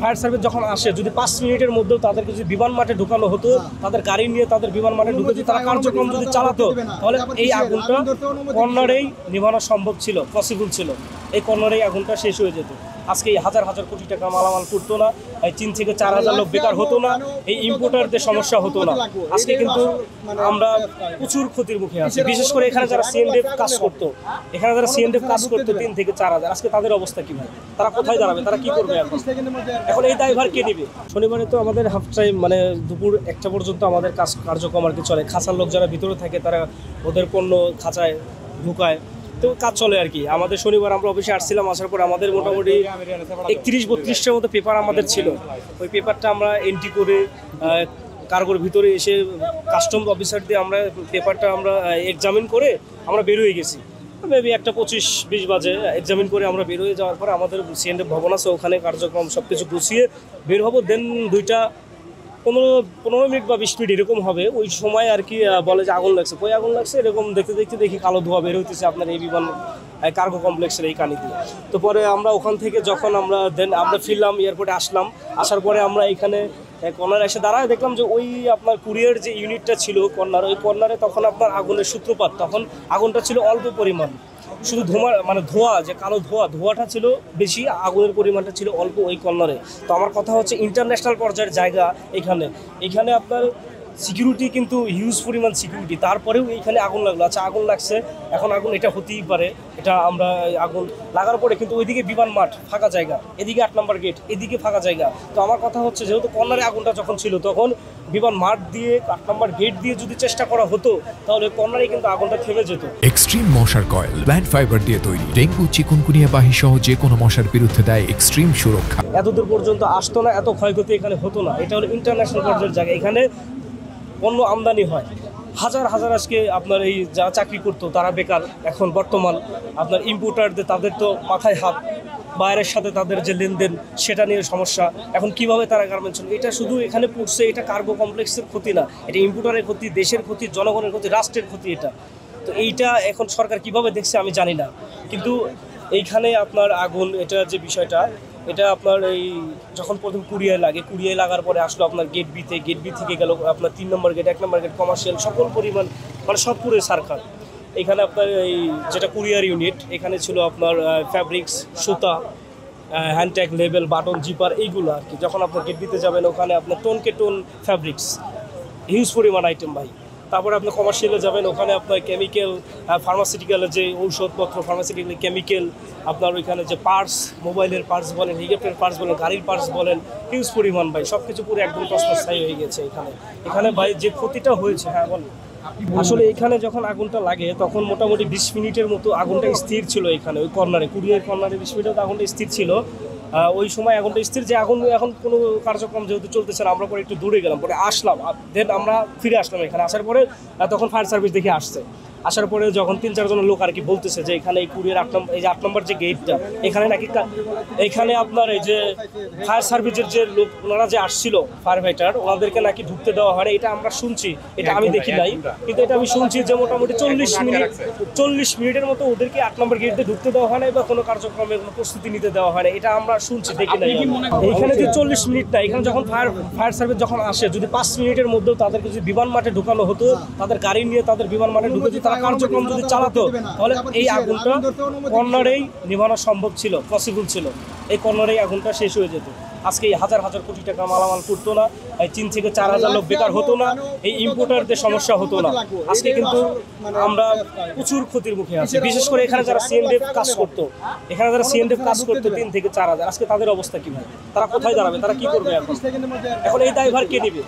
Fire service যখন আসে যদি 5 মিনিটের মধ্যেও তাদেরকে যদি বিমান মাঠে ঢুকানো হতো, তাদের গাড়ি নিয়ে তাদের বিমান মাঠে ঢুকে যদি তারা কার্যক্রম যদি চালাতো, তাহলে এই আগুনটা কর্নারেই নিভানো সম্ভব ছিল, পসিবল ছিল। এই কর্নারেই আগুনটা শেষ হয়ে যেত। আজকে এই হাজার হাজার কোটি টাকা মালামাল করতো না, এই 3 থেকে 4 হাজার লোক বেকার হতো না, এই ইম্পোর্টারদের সমস্যা হতো না। আজকে কিন্তু আমরা প্রচুর ক্ষতির মুখে আছি। বিশেষ করে এখানে যারা সিএনডিএফ কাজ করতো, 3 থেকে 4 হাজার, আজকে তাদের অবস্থা কি ভাই? তারা কোথায় দাঁড়াবে? তারা কি করবে এখন এই দায়ভার কে নেবে? শনিবারে তো আমাদের হাফ টাইম, মানে দুপুর 1টা পর্যন্ত আমাদের কার্যক্রম আর কি চলে। খাঁচার লোক যারা ভিতরে থাকে তারা ওদের পণ্য খাঁচায় ঢুকায়, তো কাজ চলে আর কি। আমাদের শনিবার আমরা অফিসে আসছিলাম, আসার পর আমাদের মোটামুটি 31-32টার মতো পেপার আমাদের ছিল। ওই পেপারটা আমরা এন্ট্রি করে কার্গোর ভিতরে এসে কাস্টমস অফিসার দিয়ে আমরা পেপারটা আমরা এক্সামিন করে আমরা বের হয়ে গেছি। মেবি 1:25-20 বাজে এক্সামিন করে আমরা বের হয়ে যাওয়ার পরে আমাদের সিএনডিএফ ভবন আছে, ওখানে কার্যক্রম সব কিছু গুছিয়ে বের হবো। দেন 2:15 মিনিট বা 20 মিনিট এরকম হবে, ওই সময় আর কি বলে যে আগুন লাগছে। কই আগুন লাগছে? এরকম দেখতে দেখতে দেখি কালো ধোঁয়া বের হইতেছে আপনার এই বিমান কার্গো কমপ্লেক্সের এই কানি দিয়ে। তো পরে আমরা ওখান থেকে যখন আমরা ফিরলাম, এয়ারপোর্টে আসলাম, আসার পরে আমরা এখানে কর্নারে এসে দাঁড়ায় দেখলাম যে ওই আপনার কুরিয়ার যে ইউনিটটা ছিল কর্নার, ওই কর্নারে তখন আপনার আগুনের সূত্রপাত। তখন আগুনটা ছিল অল্প পরিমাণ, শুধু ধোঁয়া যে কালো ধোঁয়াটা ছিল বেশি, আগুনের পরিমাণটা ছিল অল্প ওই কর্নারে। তো আমার কথা হচ্ছে ইন্টারন্যাশনাল পর্যায়ের জায়গা এখানে আপনার সিকিউরিটি কিন্তু হিউজ পরিমাণ সিকিউরিটি, তারপরেও এইখানে আগুন লাগলো। আচ্ছা আগুন লাগছে, এখন আগুন এটা হতেই পারে, এটা আমরা আগুন লাগার পরে কিন্তু ওইদিকে বিমান মাঠ ফাঁকা জায়গা, এদিকে 8 নম্বর গেট, এদিকে ফাঁকা জায়গা। তো আমার কথা হচ্ছে যেহেতু কর্নারে আগুনটা যখন ছিল, তখন বিমান মাঠ দিয়ে 8 নম্বর গেট দিয়ে যদি চেষ্টা করা হতো, তাহলে কর্নারে কিন্তু আগুনটা থেমে যেত। এক্সট্রিম মশার কয়েল প্ল্যান্ট ফাইবার দিয়ে তৈরি, ডেঙ্গু, চিকুনগুনিয়া বাহি সহ যে কোনো মশার বিরুদ্ধে দেয় এক্সট্রিম সুরক্ষা। এতদূর পর্যন্ত আসতো না, এত ক্ষয়ক্ষতি এখানে হতো না। এটা হলো ইন্টারন্যাশনাল পর্যায়ের জায়গা, এখানে পণ্য আমদানি হয়। হাজার হাজার আজকে আপনার এই যারা চাকরি করতো তারা বেকার। এখন বর্তমান আপনার ইম্পোর্টারদের, তাদের তো মাথায় হাত, বাইরের সাথে তাদের যে লেনদেন সেটা নিয়ে সমস্যা। এখন কিভাবে তারা গার্মেন্টস, এটা শুধু এখানে পড়ছে, এটা কার্গো কমপ্লেক্সের ক্ষতি না, এটা ইম্পোর্টারের ক্ষতি, দেশের ক্ষতি, জনগণের ক্ষতি, রাষ্ট্রের ক্ষতি এটা। তো এইটা এখন সরকার কিভাবে দেখছে আমি জানি না, কিন্তু এইখানে আপনার আগুন, এটা যে বিষয়টা, এটা আপনার এই যখন প্রথম কুরিয়ায় লাগার পরে আসলো আপনার গেট বি থেকে গেল আপনার 3 নম্বর গেট, 1 নম্বর গেট, কমার্শিয়াল, সকল পরিমাণ মানে সব পুরো সার্কাল। এখানে আপনার এই যেটা কুরিয়ার ইউনিট, এখানে ছিল আপনার ফ্যাব্রিক্স, সুতা, হ্যান্ডট্যাগ, লেবেল, বাটন, জিপার, এইগুলো আর কি। যখন আপনার গেট বিতে যাবেন, ওখানে আপনার টোন ফ্যাব্রিক্স, হিউজ পরিমাণ আইটেম ভাই। তারপরে আপনি কমার্শিয়ালে যাবেন, ওখানে আপনার কেমিক্যাল, ফার্মাসিউটিক্যালের যে ঔষধপত্র, ফার্মাসিউটিক্যাল, কেমিক্যাল, আপনার ওইখানে যে পার্টস, মোবাইলের পার্টস বলেন, হেলিকপ্টারের পার্টস বলেন, গাড়ির পার্টস বলেন, হিউজ পরিমাণ ভাই। সব কিছু পুরো একদম তছনছ হয়ে গেছে এখানে ভাই। যে ক্ষতিটা হয়েছে, হ্যাঁ বলেন। আসলে এখানে যখন আগুনটা লাগে তখন মোটামুটি 20 মিনিটের মতো আগুনটা স্থির ছিল এখানে, ওই কর্নারে, কুরিয়ার কর্নারে 20 মিনিট আগুনটা স্থির ছিল। ওই সময় আগুনটা স্থির, যে আগুন এখন কোনো কার্যক্রম যেহেতু চলতেছে না, আমরা পরে একটু দূরে গেলাম, পরে আসলাম, দেন আমরা ফিরে আসলাম এখানে। আসার পরে তখন ফায়ার সার্ভিস দেখে আসছে। আসার পরে যখন 3-4 জন লোক আর কি বলতেছে যে এখানে এই কুরিয়ার 8 নম্বর যে গেটটা, এখানে নাকি এখানে আপনার এই যে ফায়ার সার্ভিসের যে লোক, ওনারা যে আসছিল ফায়ার ফাইটার, ওনাদেরকে নাকি ঢুকতে দেওয়া হয় না। এটা আমরা শুনছি, এটা আমি দেখি নাই, কিন্তু এটা আমি শুনছি যে মোটামুটি 40 মিনিটের মতো ওদেরকে 8 নম্বর গেট দিয়ে ঢুকতে দেওয়া হয় না, বা কোনো কার্যক্রমের কোনো প্রস্তুতি নিতে দেওয়া হয় না। এটা আমরা শুনছি, দেখি নাই। এখানে যে 40 মিনিট না, এখানে যখন ফায়ার সার্ভিস যখন আসে যদি 5 মিনিটের মধ্যেও তাদেরকে যদি বিমান মাঠে ঢুকানো হতো, তাদের গাড়ি নিয়ে তাদের বিমান মাঠে ঢুকে তারা কার্যক্রম যদি চালাতো, তাহলে এই আগুনটা কর্নারেই নিভানো সম্ভব ছিল, পসিবল ছিল। এই কর্নারেই আগুনটা শেষ হয়ে যেত। আজকে এই হাজার হাজার কোটি টাকা মালামাল করতো না, এই 3 থেকে 4 হাজার লোক বেকার হতো না, এই ইম্পোর্টারদের সমস্যা হতো না। আজকে কিন্তু আমরা প্রচুর ক্ষতির মুখে আছি। বিশেষ করে এখানে যারা সিএনডিএফ কাজ করতো, 3 থেকে 4 হাজার, আজকে তাদের অবস্থা কি ভাই? তারা কোথায় দাঁড়াবে? তারা কি করবে এখন এই দায়ভার কে নেবে?